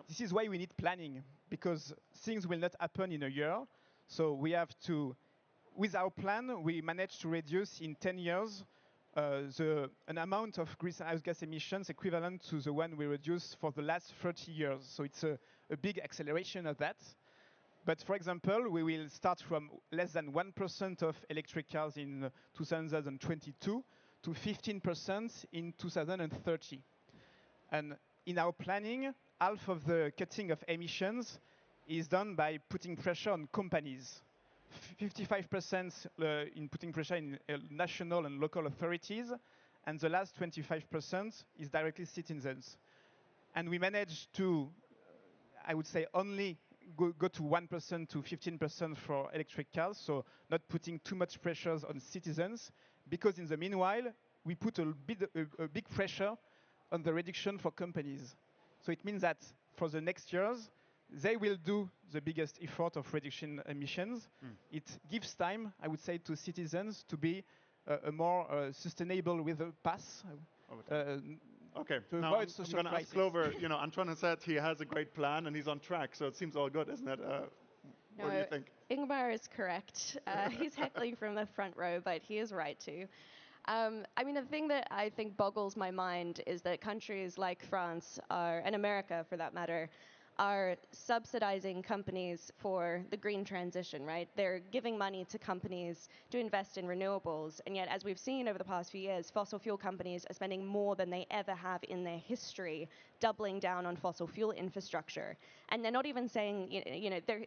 This is why we need planning, because things will not happen in a year. So we have to, with our plan, we managed to reduce in 10 years an amount of greenhouse gas emissions equivalent to the one we reduced for the last 30 years. So it's a big acceleration of that. But for example, we will start from less than 1% of electric cars in 2022 to 15% in 2030. And in our planning, half of the cutting of emissions is done by putting pressure on companies. 55% in putting pressure in national and local authorities, and the last 25% is directly citizens. And we managed to, I would say, only go to 1% to 15% for electric cars, so not putting too much pressures on citizens, because in the meanwhile, we put a big pressure on the reduction for companies. So it means that for the next years, they will do the biggest effort of reduction emissions. It gives time, I would say, to citizens to be a more sustainable with a path. Okay, to now avoid I'm social going to ask crisis. Clover. Antoine has said he has a great plan and he's on track, so it seems all good, isn't it? What do you think? Ingmar is correct. He's heckling from the front row, but he is right too. The thing that I think boggles my mind is that countries like France and America, for that matter, are subsidizing companies for the green transition, right? They're giving money to companies to invest in renewables. And yet, as we've seen over the past few years, fossil fuel companies are spending more than they ever have in their history, doubling down on fossil fuel infrastructure. And they're not even saying,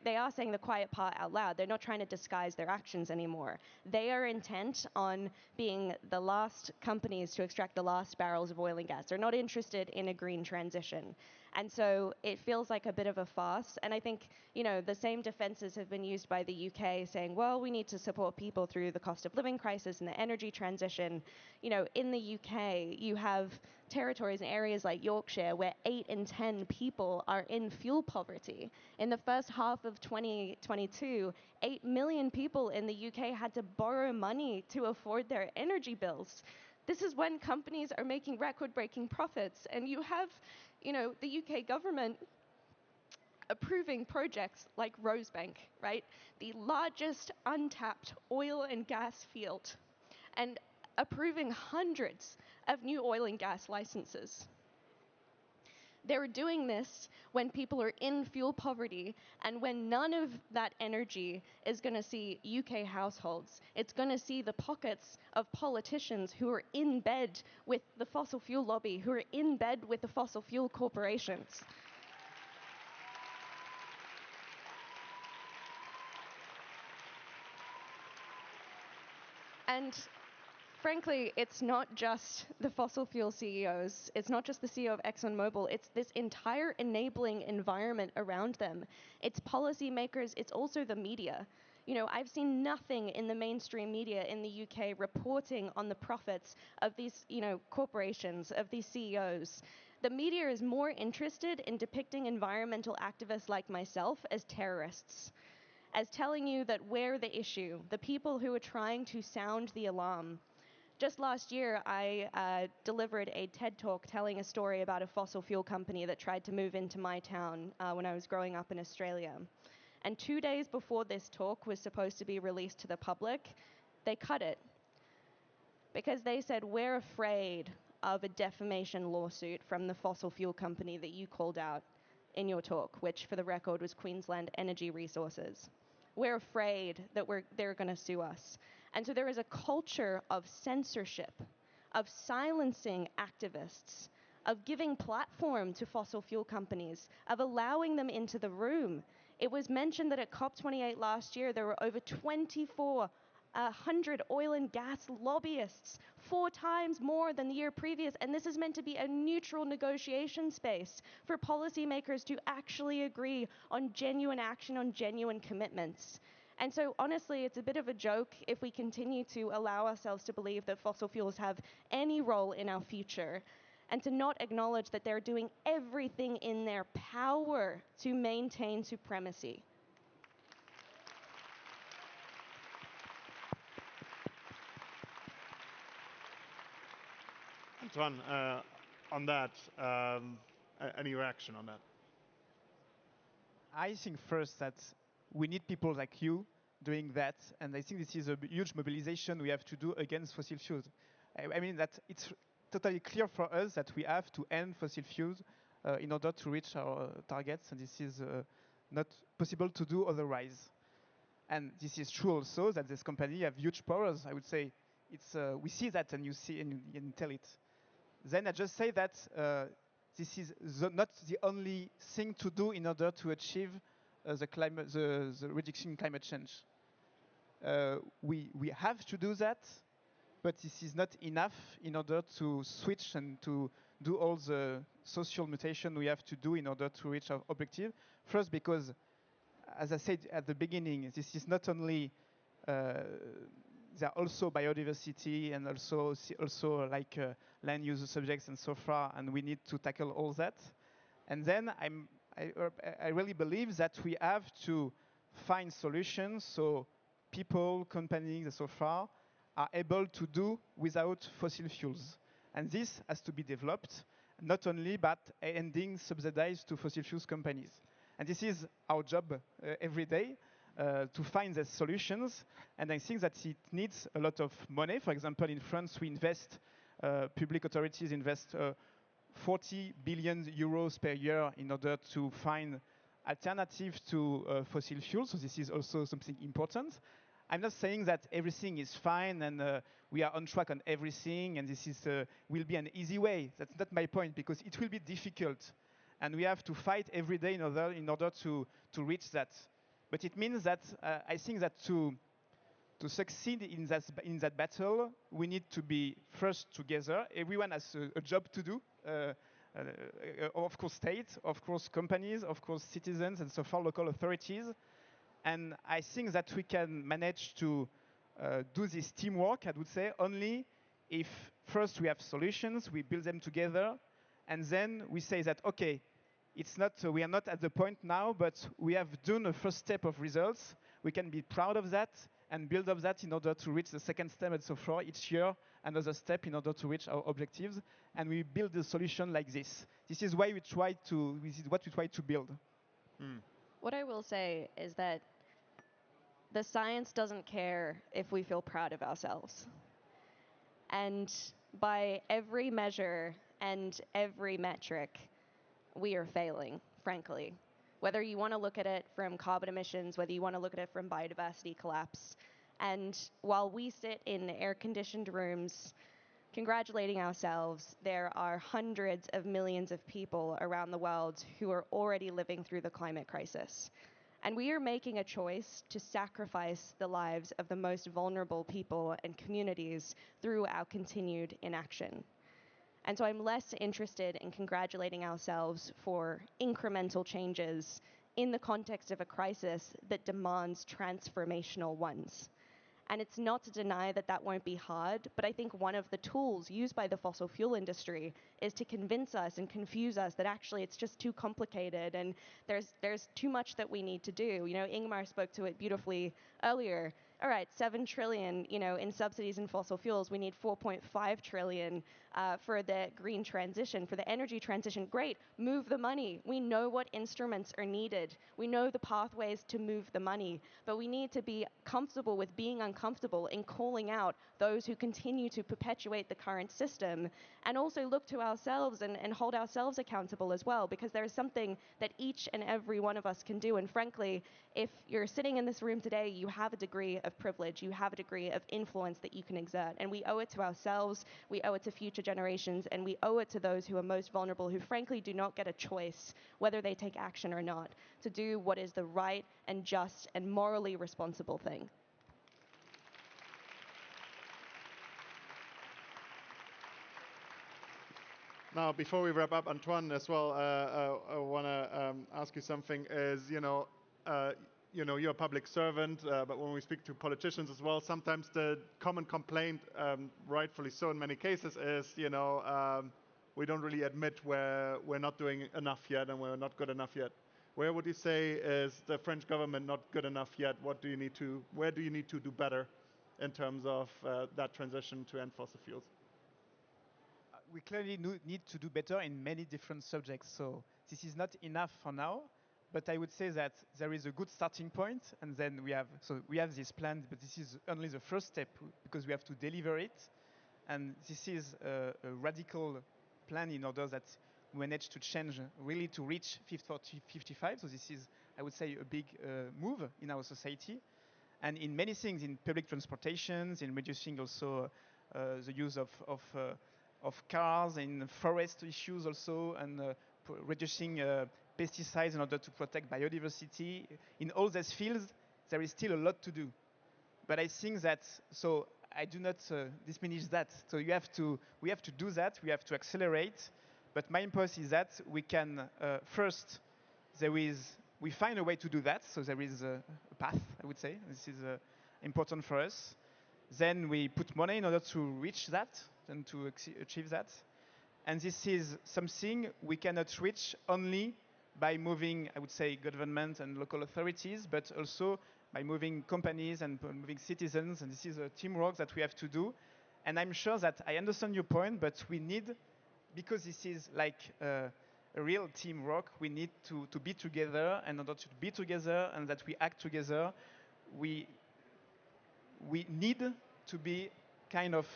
they are saying the quiet part out loud. They're not trying to disguise their actions anymore. They are intent on being the last companies to extract the last barrels of oil and gas. They're not interested in a green transition. And so it feels like a bit of a farce. And I think, the same defenses have been used by the UK, saying, well, we need to support people through the cost of living crisis and the energy transition. In the UK, you have territories and areas like Yorkshire where 8 in 10 people are in fuel poverty. In the first half of 2022, 8 million people in the UK had to borrow money to afford their energy bills. This is when companies are making record-breaking profits, and you have, the UK government approving projects like Rosebank, right? The largest untapped oil and gas field, and approving hundreds of new oil and gas licenses. They're doing this when people are in fuel poverty and when none of that energy is going to see UK households. It's going to see the pockets of politicians who are in bed with the fossil fuel lobby, who are in bed with the fossil fuel corporations. And frankly, it's not just the fossil fuel CEOs. It's not just the CEO of ExxonMobil. It's this entire enabling environment around them. It's policymakers. It's also the media. I've seen nothing in the mainstream media in the UK reporting on the profits of these, corporations, of these CEOs. The media is more interested in depicting environmental activists like myself as terrorists, as telling you that we're the issue, the people who are trying to sound the alarm. Just last year, I delivered a TED Talk telling a story about a fossil fuel company that tried to move into my town when I was growing up in Australia. And 2 days before this talk was supposed to be released to the public, they cut it. Because they said, we're afraid of a defamation lawsuit from the fossil fuel company that you called out in your talk, which for the record was Queensland Energy Resources. We're afraid that they're going to sue us. And so there is a culture of censorship, of silencing activists, of giving platform to fossil fuel companies, of allowing them into the room. It was mentioned that at COP28 last year, there were over 2,400 oil and gas lobbyists, 4 times more than the year previous. And this is meant to be a neutral negotiation space for policymakers to actually agree on genuine action, on genuine commitments. And so, honestly, it's a bit of a joke if we continue to allow ourselves to believe that fossil fuels have any role in our future, and to not acknowledge that they're doing everything in their power to maintain supremacy. Antoine, on that, any reaction on that? I think first that we need people like you doing that, and I think this is a huge mobilization we have to do against fossil fuels. I mean that it's totally clear for us that we have to end fossil fuels in order to reach our targets, and this is not possible to do otherwise. And this is true also that this company have huge powers. I would say it's we see that, and you see and tell it. Then I just say that this is not the only thing to do in order to achieve the reduction in climate change. We have to do that, but this is not enough in order to switch and to do all the social mutation we have to do in order to reach our objective. First, because, as I said at the beginning, this is not only there are also biodiversity and also like land use subjects and so far, and we need to tackle all that. And then I really believe that we have to find solutions so people, companies, and so far are able to do without fossil fuels. And this has to be developed, not only but ending subsidized to fossil fuels companies. And this is our job every day, to find the solutions. And I think that it needs a lot of money. For example, in France, we invest, public authorities invest 40 billion euros per year in order to find alternatives to fossil fuels. So this is also something important. I'm not saying that everything is fine and we are on track on everything and this is will be an easy way. That's not my point, because it will be difficult. And we have to fight every day in order to reach that. But it means that I think that to succeed in that battle, we need to be first together. Everyone has a job to do. Of course, states, of course, companies, of course, citizens, and so far local authorities. And I think that we can manage to do this teamwork, I would say, only if first we have solutions, we build them together, and then we say that, okay, it's not, we are not at the point now, but we have done a first step of results. We can be proud of that, and build up that in order to reach the second step and so forth. Each year, another step in order to reach our objectives. And we build the solution like this. This is why this is what we try to build. What I will say is that the science doesn't care if we feel proud of ourselves. And by every measure and every metric, we are failing, frankly. Whether you want to look at it from carbon emissions, whether you want to look at it from biodiversity collapse. And while we sit in air-conditioned rooms congratulating ourselves, there are hundreds of millions of people around the world who are already living through the climate crisis. And we are making a choice to sacrifice the lives of the most vulnerable people and communities through our continued inaction. And so I'm less interested in congratulating ourselves for incremental changes in the context of a crisis that demands transformational ones. And it's not to deny that that won't be hard, but I think one of the tools used by the fossil fuel industry is to convince us and confuse us that actually it's just too complicated and there's too much that we need to do. You know, Ingmar spoke to it beautifully earlier. All right, 7 trillion, in subsidies in fossil fuels. We need 4.5 trillion for the green transition, for the energy transition. Great, move the money. We know what instruments are needed. We know the pathways to move the money, but we need to be comfortable with being uncomfortable in calling out those who continue to perpetuate the current system, and also look to ourselves and hold ourselves accountable as well, because there is something that each and every one of us can do. And frankly, if you're sitting in this room today, you have a degree of privilege, you have a degree of influence that you can exert, and we owe it to ourselves, we owe it to future generations, and we owe it to those who are most vulnerable, who frankly do not get a choice whether they take action or not, to do what is the right and just and morally responsible thing. Now, before we wrap up, Antoine, as well, I want to ask you something. You're a public servant, but when we speak to politicians as well, sometimes the common complaint, rightfully so in many cases, is, we don't really admit we're not doing enough yet and we're not good enough yet. Where would you say is the French government not good enough yet? Where do you need to do better in terms of that transition to end fossil fuels? We clearly need to do better in many different subjects. So this is not enough for now, but I would say that there is a good starting point, and then we have this plan, but this is only the first step because we have to deliver it, and this is a radical plan in order that we manage to change, really to reach 50-55. So this is, I would say, a big move in our society, and in many things, in public transportations, in reducing also the use of cars, in forest issues also, and reducing pesticides in order to protect biodiversity. In all these fields, there is still a lot to do. But I think that, so I do not diminish that. So we have to do that, we have to accelerate. But my point is that we can, first, we find a way to do that. So there is a path, I would say. This is important for us. Then we put money in order to reach that and to achieve that. And this is something we cannot reach only by moving, I would say, government and local authorities, but also by moving companies and moving citizens. And this is a teamwork that we have to do. And I'm sure that I understand your point, but we need, because this is like a real teamwork, we need to be together. And in order to be together and that we act together, we need to be kind of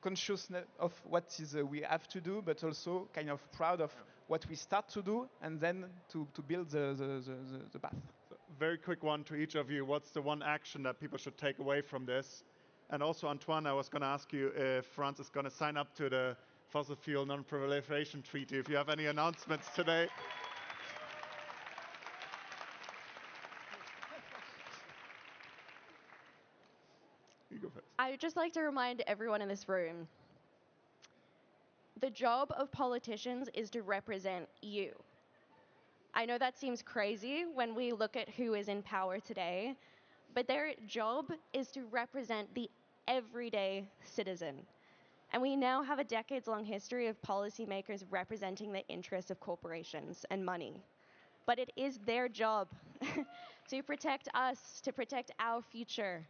conscious of what is we have to do, but also kind of proud of what we start to do, and then to build the path. So, very quick one to each of you. What's the one action that people should take away from this? And also, Antoine, I was going to ask you if France is going to sign up to the Fossil Fuel Non-Proliferation Treaty. If you have any announcements today. You go first. I would just like to remind everyone in this room, the job of politicians is to represent you. I know that seems crazy when we look at who is in power today, but their job is to represent the everyday citizen. And we now have a decades-long history of policymakers representing the interests of corporations and money. but it is their job to protect us, to protect our future.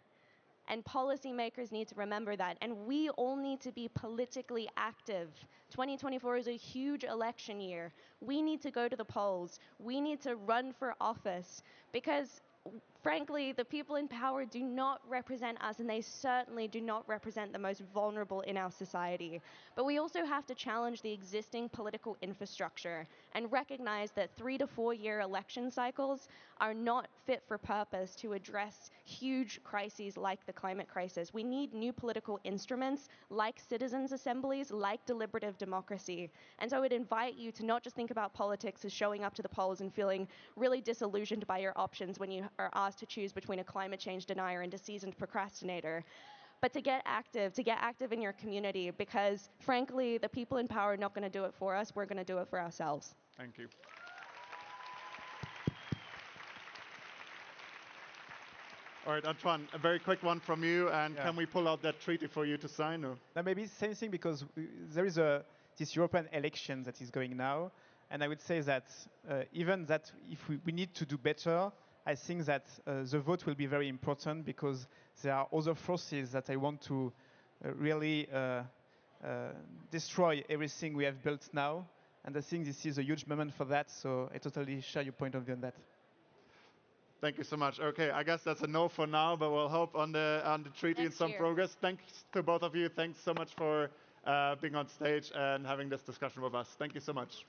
And policymakers need to remember that. And we all need to be politically active. 2024 is a huge election year. We need to go to the polls. We need to run for office because, frankly, the people in power do not represent us, and they certainly do not represent the most vulnerable in our society. But we also have to challenge the existing political infrastructure and recognize that 3 to 4 year election cycles are not fit for purpose to address huge crises like the climate crisis. We need new political instruments like citizens' assemblies, like deliberative democracy. And so I would invite you to not just think about politics as showing up to the polls and feeling really disillusioned by your options when you are asked to choose between a climate change denier and a seasoned procrastinator, but to get active in your community, because frankly, the people in power are not going to do it for us. We're going to do it for ourselves. Thank you. All right, Antoine, a very quick one from you, and can we pull out that treaty for you to sign? Or? Now maybe same thing, because there is this European election that is going now, and I would say that even that if we need to do better, I think that the vote will be very important, because there are other forces that I want to really destroy everything we have built now. And I think this is a huge moment for that. So I totally share your point of view on that. Thank you so much. Okay, I guess that's a no for now, but we'll hope on the treaty and some progress. Thanks to both of you. Thanks so much for being on stage and having this discussion with us. Thank you so much.